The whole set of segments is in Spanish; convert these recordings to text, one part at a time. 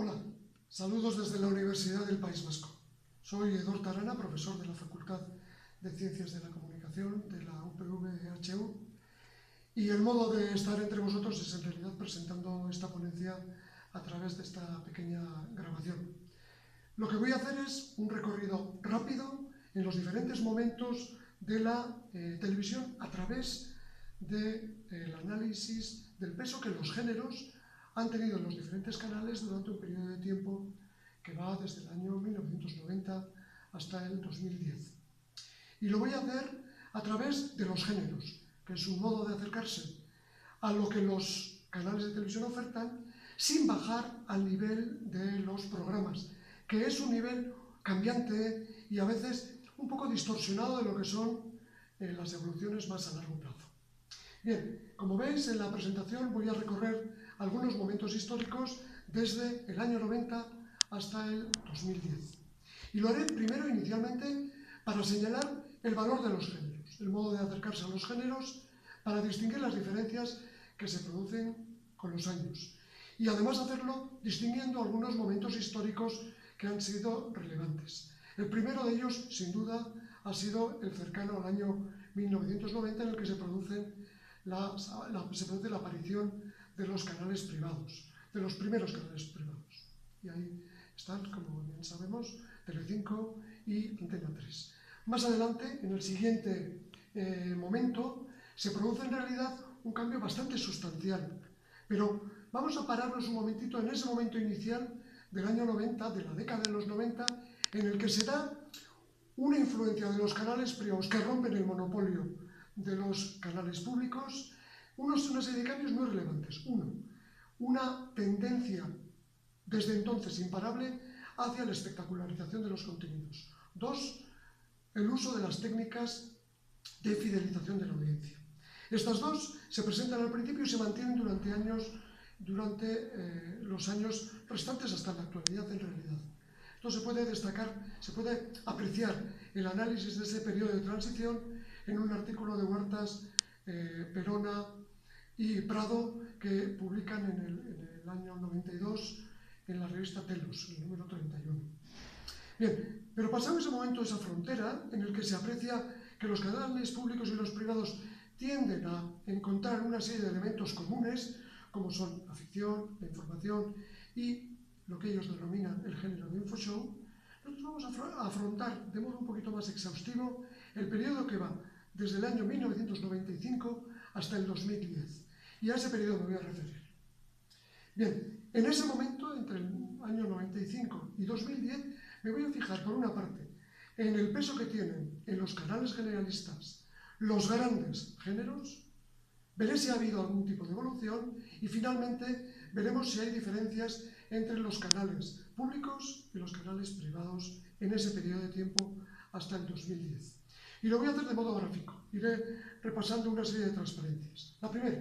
Hola, saludos desde la Universidad del País Vasco. Soy Edor Tarana, profesor de la Facultad de Ciencias de la Comunicación de la UPV-EHU, y el modo de estar entre vosotros es en realidad presentando esta ponencia a través de esta pequeña grabación. Lo que voy a hacer es un recorrido rápido en los diferentes momentos de la televisión a través del análisis del peso que los géneros han tenido en los diferentes canales durante un periodo de tiempo que va desde el año 1990 hasta el 2010. Y lo voy a hacer a través de los géneros, que es un modo de acercarse a lo que los canales de televisión ofertan sin bajar al nivel de los programas, que es un nivel cambiante y a veces un poco distorsionado de lo que son las evoluciones más a largo plazo. Bien, como veis en la presentación voy a recorrer algunos momentos históricos desde el año 90 hasta el 2010. Y lo haré primero inicialmente para señalar el valor de los géneros, el modo de acercarse a los géneros para distinguir las diferencias que se producen con los años. Y además hacerlo distinguiendo algunos momentos históricos que han sido relevantes. El primero de ellos, sin duda, ha sido el cercano al año 1990 en el que se produce la aparición de los canales privados, de los primeros canales privados. Y ahí están, como bien sabemos, Telecinco y Antena 3. Más adelante, en el siguiente momento, se produce en realidad un cambio bastante sustancial. Pero vamos a pararnos un momentito en ese momento inicial del año 90, de la década de los 90, en el que se da una influencia de los canales privados que rompen el monopolio de los canales públicos, una serie de cambios muy relevantes. Uno, una tendencia desde entonces imparable hacia la espectacularización de los contenidos. Dos, el uso de las técnicas de fidelización de la audiencia. Estas dos se presentan al principio y se mantienen durante los años restantes hasta la actualidad en realidad. Esto se puede destacar, se puede apreciar el análisis de ese periodo de transición en un artículo de Huertas, Perona y Prado que publican en el año 92 en la revista Telos, el número 31. Bien, pero pasado ese momento, esa frontera en el que se aprecia que los canales públicos y los privados tienden a encontrar una serie de elementos comunes, como son la ficción, la información y lo que ellos denominan el género de infoshow, nosotros vamos a afrontar de modo un poquito más exhaustivo el periodo que va desde el año 1995 hasta el 2010. Y a ese periodo me voy a referir. Bien, en ese momento, entre el año 95 y 2010, me voy a fijar, por una parte, en el peso que tienen en los canales generalistas los grandes géneros, veré si ha habido algún tipo de evolución y finalmente veremos si hay diferencias entre los canales públicos y los canales privados en ese periodo de tiempo hasta el 2010. Y lo voy a hacer de modo gráfico, iré repasando una serie de transparencias. La primera,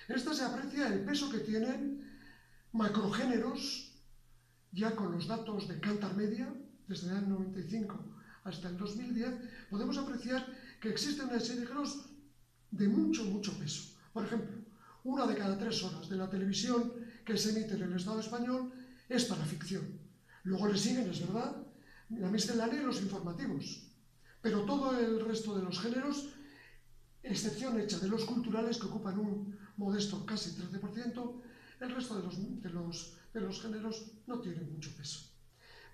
en esta se aprecia el peso que tienen macrogéneros, ya con los datos de Kantar Media, desde el año 95 hasta el 2010, podemos apreciar que existen una serie de géneros de mucho peso. Por ejemplo, 1 de cada 3 horas de la televisión que se emite en el Estado español es para ficción. Luego le siguen, es verdad, la miscelánea y los informativos. Pero todo el resto de los géneros, excepción hecha de los culturales que ocupan un modesto casi 13%, el resto de los géneros no tienen mucho peso.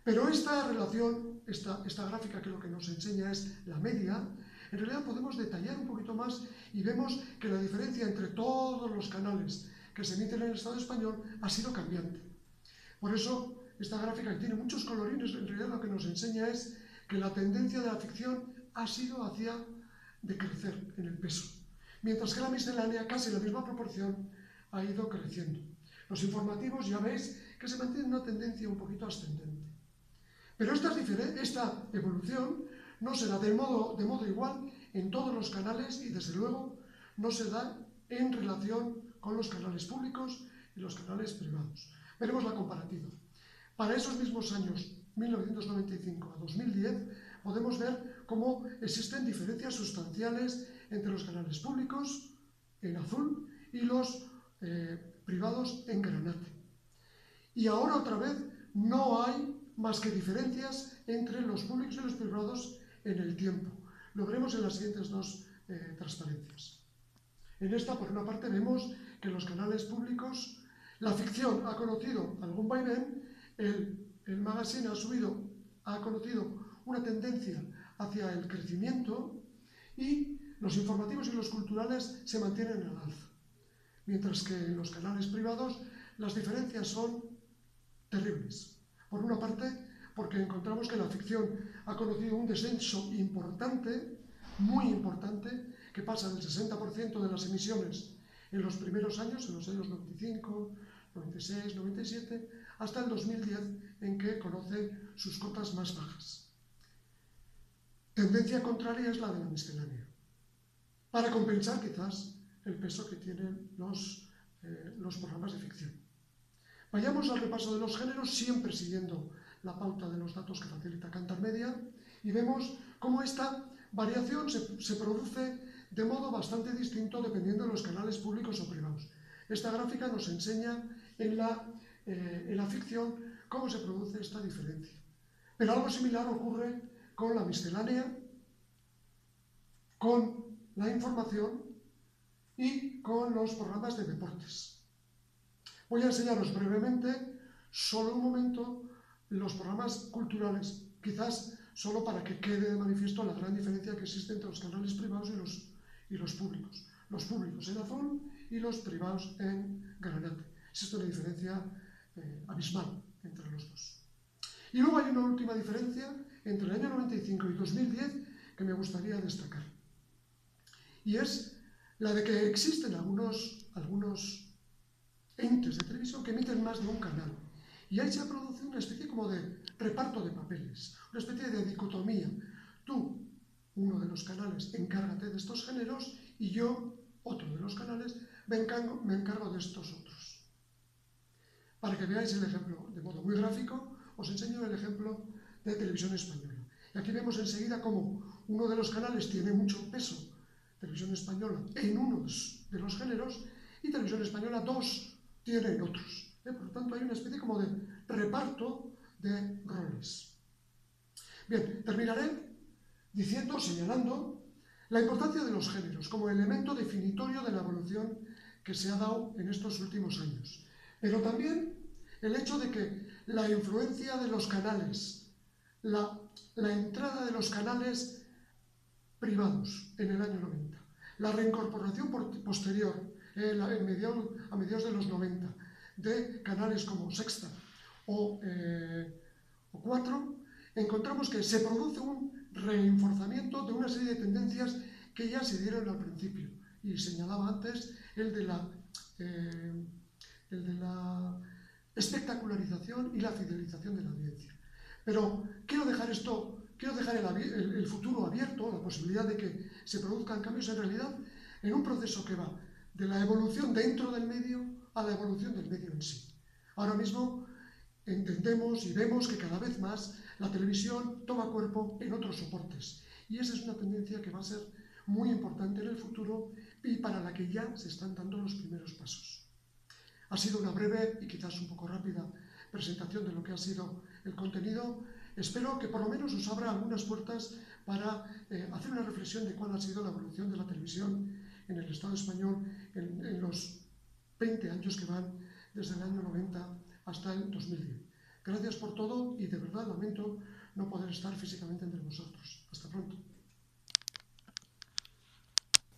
Pero esta relación, esta gráfica que lo que nos enseña es la media, en realidad podemos detallar un poquito más y vemos que la diferencia entre todos los canales que se emiten en el Estado español ha sido cambiante. Por eso, esta gráfica que tiene muchos colorines, en realidad lo que nos enseña es que la tendencia de la ficción ha sido hacia decrecer en el peso, mientras que la miscelánea, casi en la misma proporción, ha ido creciendo. Los informativos ya veis que se mantiene una tendencia un poquito ascendente. Pero esta evolución no se da de modo igual en todos los canales y desde luego no se da en relación con los canales públicos y los canales privados. Veremos la comparativa. Para esos mismos años, 1995 a 2010, podemos ver cómo existen diferencias sustanciales entre los canales públicos, en azul, y los privados, en granate. Y ahora otra vez no hay más que diferencias entre los públicos y los privados en el tiempo. Lo veremos en las siguientes dos transparencias. En esta, por una parte, vemos que en los canales públicos la ficción ha conocido algún vaivén, el magazine ha conocido una tendencia hacia el crecimiento y los informativos y los culturales se mantienen al alza. Mientras que en los canales privados las diferencias son terribles. Por una parte, porque encontramos que la ficción ha conocido un descenso importante, muy importante, que pasa del 60% de las emisiones en los primeros años, en los años 95, 96, 97, hasta el 2010, en que conoce sus cotas más bajas. Tendencia contraria es la de la miscelánea, para compensar quizás el peso que tienen los programas de ficción. Vayamos al repaso de los géneros, siempre siguiendo la pauta de los datos que facilita Kantar Media, y vemos cómo esta variación se produce de modo bastante distinto dependiendo de los canales públicos o privados. Esta gráfica nos enseña en la ficción cómo se produce esta diferencia. Pero algo similar ocurre con la miscelánea, con la información y con los programas de deportes. Voy a enseñaros brevemente, solo un momento, los programas culturales, quizás solo para que quede de manifiesto la gran diferencia que existe entre los canales privados y los públicos. Los públicos en azul y los privados en granate. Existe una diferencia abismal entre los dos. Y luego hay una última diferencia entre el año 95 y 2010 que me gustaría destacar. Y es la de que existen algunos entes de televisión que emiten más de un canal. Y ahí se ha producido una especie como de reparto de papeles, una especie de dicotomía. Tú, uno de los canales, encárgate de estos géneros y yo, otro de los canales, me encargo de estos otros. Para que veáis el ejemplo de modo muy gráfico, os enseño el ejemplo de Televisión Española. Y aquí vemos enseguida cómo uno de los canales tiene mucho peso, Televisión Española, en uno de los géneros, y Televisión Española 2 tiene en otros. Por lo tanto, hay una especie como de reparto de roles. Bien, terminaré señalando la importancia de los géneros como elemento definitorio de la evolución que se ha dado en estos últimos años. Pero también el hecho de que la influencia de los canales, la entrada de los canales privados en el año 90, la reincorporación posterior a mediados de los 90 de canales como Sexta o 4, encontramos que se produce un reenforzamiento de una serie de tendencias que ya se dieron al principio. Y señalaba antes el de la espectacularización y la fidelización de la audiencia. Pero quiero dejar el futuro abierto, la posibilidad de que se produzcan cambios en realidad en un proceso que va de la evolución dentro del medio a la evolución del medio en sí. Ahora mismo entendemos y vemos que cada vez más la televisión toma cuerpo en otros soportes. Y esa es una tendencia que va a ser muy importante en el futuro y para la que ya se están dando los primeros pasos. Ha sido una breve y quizás un poco rápida presentación de lo que ha sido el contenido. Espero que por lo menos os abra algunas puertas para hacer una reflexión de cuál ha sido la evolución de la televisión en el Estado español en los 20 años que van desde el año 90 hasta el 2010. Gracias por todo y de verdad lamento no poder estar físicamente entre vosotros. Hasta pronto.